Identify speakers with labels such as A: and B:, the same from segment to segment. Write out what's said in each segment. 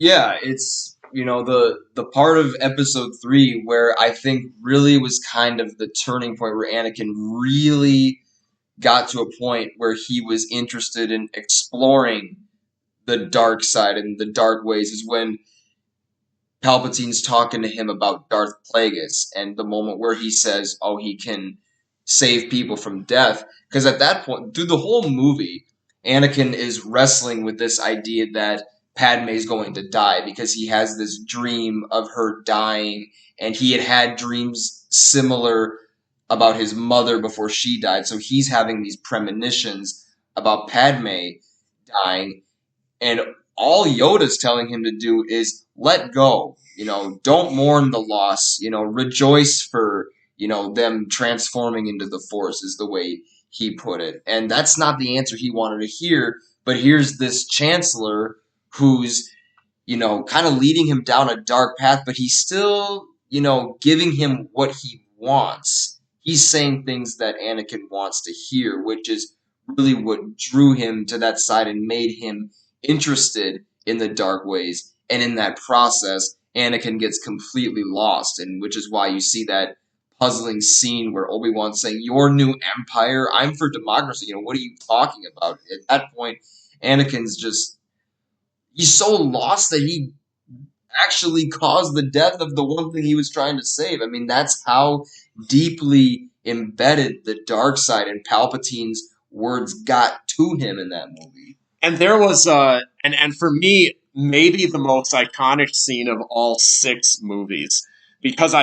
A: Yeah, it's the part of episode 3 where I think really was kind of the turning point where Anakin really got to a point where he was interested in exploring the dark side and the dark ways is when Palpatine's talking to him about Darth Plagueis and the moment where he says, "Oh, he can save people from death." Because at that point, through the whole movie, Anakin is wrestling with this idea that Padme's going to die because he has this dream of her dying, and he had dreams similar about his mother before she died. So he's having these premonitions about Padme dying, and all Yoda's telling him to do is let go. Don't mourn the loss. Rejoice for, them transforming into the Force is the way he put it. And that's not the answer he wanted to hear. But here's this chancellor who's, kind of leading him down a dark path, but he's still, giving him what he wants. He's saying things that Anakin wants to hear, which is really what drew him to that side and made him interested in the dark ways. And in that process, Anakin gets completely lost, and which is why you see that puzzling scene where Obi-Wan's saying, "Your new empire? I'm for democracy. What are you talking about?" At that point, Anakin's just he's so lost that he actually caused the death of the one thing he was trying to save. I mean, that's how deeply embedded the dark side and Palpatine's words got to him in that movie.
B: And there was and for me, maybe the most iconic scene of all 6 movies, because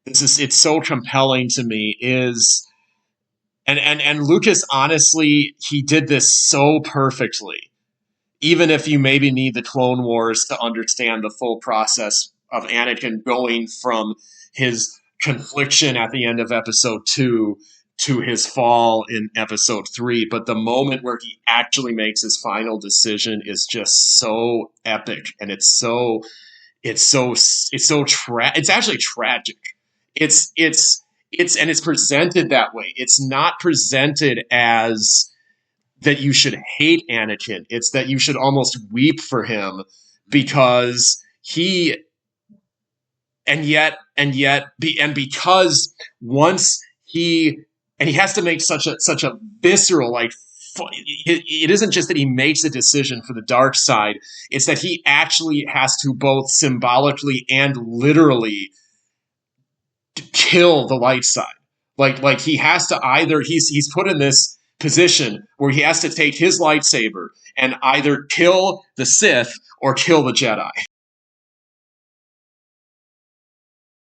B: it's so compelling to me, is and Lucas, honestly, he did this so perfectly. Even if you maybe need the Clone Wars to understand the full process of Anakin going from his confliction at the end of episode 2 to his fall in episode 3, but the moment where he actually makes his final decision is just so epic, and it's actually tragic. It's presented that way. It's not presented as that you should hate Anakin. It's that you should almost weep for him, because because once he has to make such a visceral, it isn't just that he makes a decision for the dark side, it's that he actually has to both symbolically and literally kill the light side. Like he has to either he's put in this position where he has to take his lightsaber and either kill the Sith or kill the Jedi.